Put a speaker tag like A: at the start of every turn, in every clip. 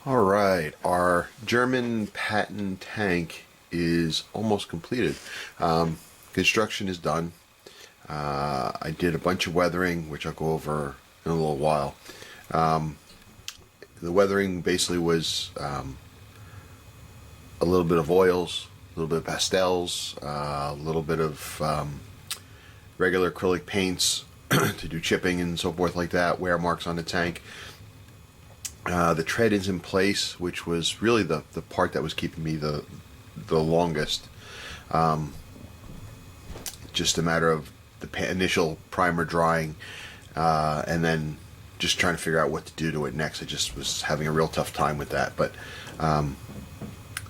A: All right, our German Patton tank is almost completed. Construction is done. I did a bunch of weathering, which I'll go over in a little while. The weathering basically was a little bit of oils, a little bit of pastels, a little bit of regular acrylic paints to do chipping and so forth like that, wear marks on the tank. The tread is in place, which was really the part that was keeping me the longest. Just a matter of the initial primer drying, and then just trying to figure out what to do to it next. I just was having a real tough time with that, but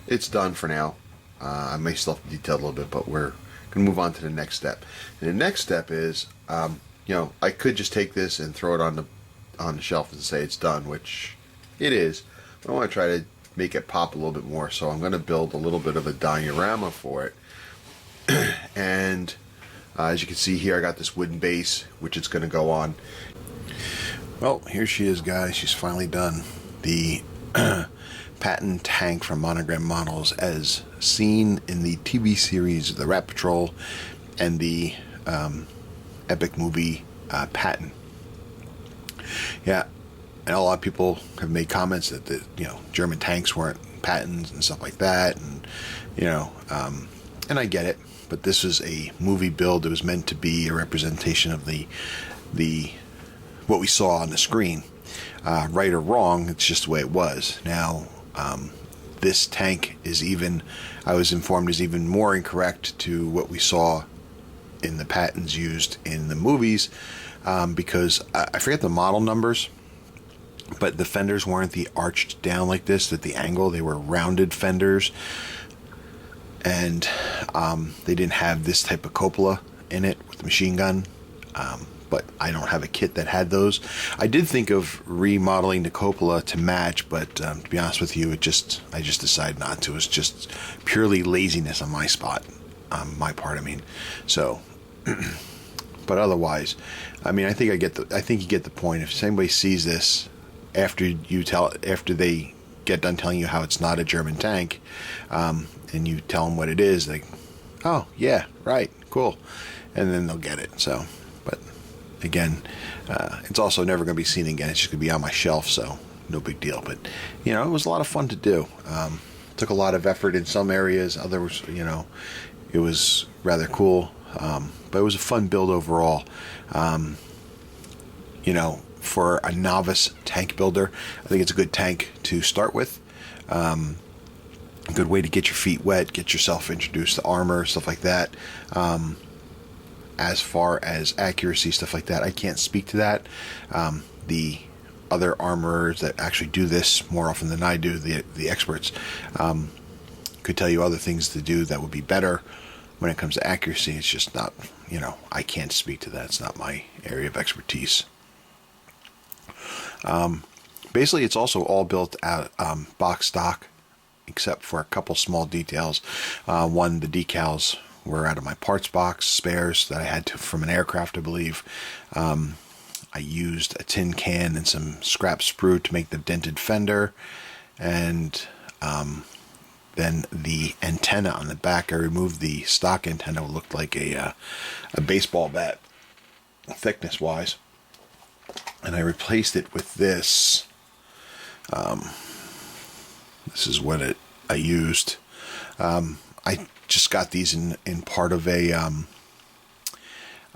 A: it's done for now. I may still have to detail a little bit, but we're going to move on to the next step. And the next step is, I could just take this and throw it on the shelf and say it's done, which it is. But I want to try to make it pop a little bit more, so I'm going to build a little bit of a diorama for it. And as you can see here, I got this wooden base, which it's going to go on. Well, here she is, guys. She's finally done. The Patton tank from Monogram Models, as seen in the TV series The Rat Patrol and the epic movie Patton. Yeah, and a lot of people have made comments that the German tanks weren't Pattons and stuff like that, and and I get it. But this is a movie build. It was meant to be a representation of the what we saw on the screen. Right or wrong, it's just the way it was. Now, this tank I was informed, is even more incorrect to what we saw in the Pattons used in the movies, because I forget the model numbers, but the fenders weren't the arched down like this at the angle. They were rounded fenders, and they didn't have this type of cupola in it with the machine gun. But I don't have a kit that had those. I did think of remodeling the cupola to match, but to be honest with you, I just decided not to. It's just purely laziness on my my part. So. But otherwise, I think you get the point. If anybody sees this after they get done telling you how it's not a German tank, and you tell them what it is, they, oh yeah, right, cool, and then they'll get it. So, but again, it's also never going to be seen again. It's just going to be on my shelf, so no big deal. But it was a lot of fun to do. Took a lot of effort in some areas. Others, it was rather cool. But it was a fun build overall. For a novice tank builder, I think it's a good tank to start with. A good way to get your feet wet, get yourself introduced to armor, stuff like that. As far as accuracy, stuff like that, I can't speak to that. The other armorers that actually do this more often than I do, the experts, could tell you other things to do that would be better. When it comes to accuracy, it's just not, I can't speak to that. It's not my area of expertise. Basically, it's also all built out box stock, except for a couple small details. One, the decals were out of my parts box, spares that I had from an aircraft, I believe. I used a tin can and some scrap sprue to make the dented fender, and then the antenna on the back, I removed the stock antenna. It looked like a baseball bat, thickness-wise. And I replaced it with this. This is what I used. I just got these in part of a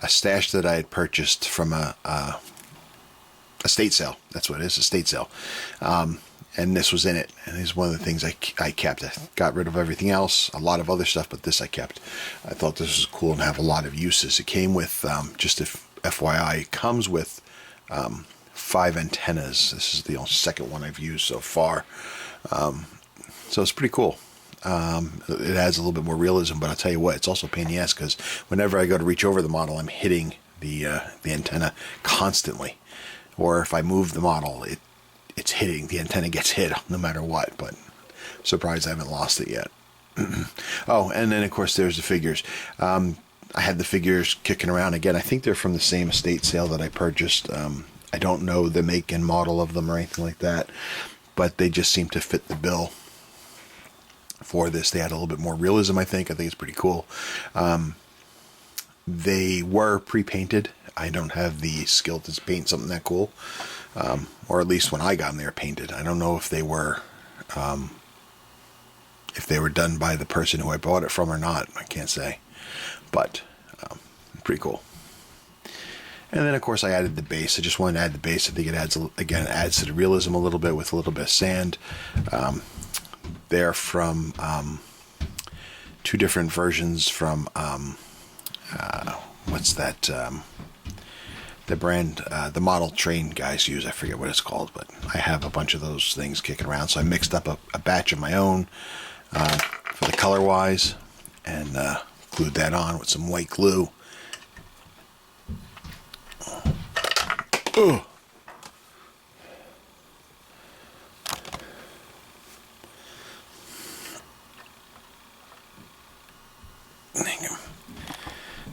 A: stash that I had purchased from a estate sale. That's what it is, estate sale. And this was in it, and it's one of the things I kept. I got rid of everything else, a lot of other stuff, but this I kept. I thought this was cool and have a lot of uses. It came with, just if FYI, it comes with 5 antennas. This is the second one I've used so far. So it's pretty cool. It adds a little bit more realism, but I'll tell you what, it's also a pain in the ass, because whenever I go to reach over the model, I'm hitting the antenna constantly. Or if I move the model, it's hitting, the antenna gets hit no matter what, but surprised I haven't lost it yet. Oh, and then of course there's the figures. I had the figures kicking around again. I think they're from the same estate sale that I purchased. I don't know the make and model of them or anything like that, but they just seem to fit the bill for this. They had a little bit more realism, I think. I think it's pretty cool. They were pre-painted. I don't have the skill to paint something that cool. Or at least when I got them, they were painted. I don't know if they were done by the person who I bought it from or not. I can't say. But pretty cool. And then, of course, I added the base. I just wanted to add the base. I think it adds, again, it adds to the realism a little bit with a little bit of sand. They're from two different versions from, what's that, the brand, the model train guys use. I forget what it's called, but I have a bunch of those things kicking around. So I mixed up a batch of my own for the color-wise and glued that on with some white glue. Ugh.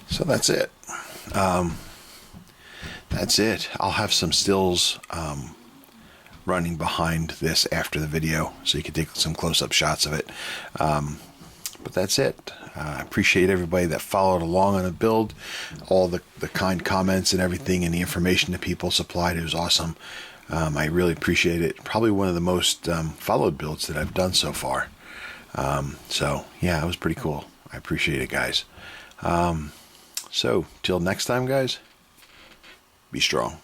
A: So that's it. That's it. I'll have some stills running behind this after the video, so you can take some close-up shots of it. But that's it. I appreciate everybody that followed along on the build, all the kind comments and everything, and the information that people supplied. It was awesome. I really appreciate it. Probably one of the most followed builds that I've done so far. So yeah, it was pretty cool. I appreciate it, guys. So till next time, guys, be strong.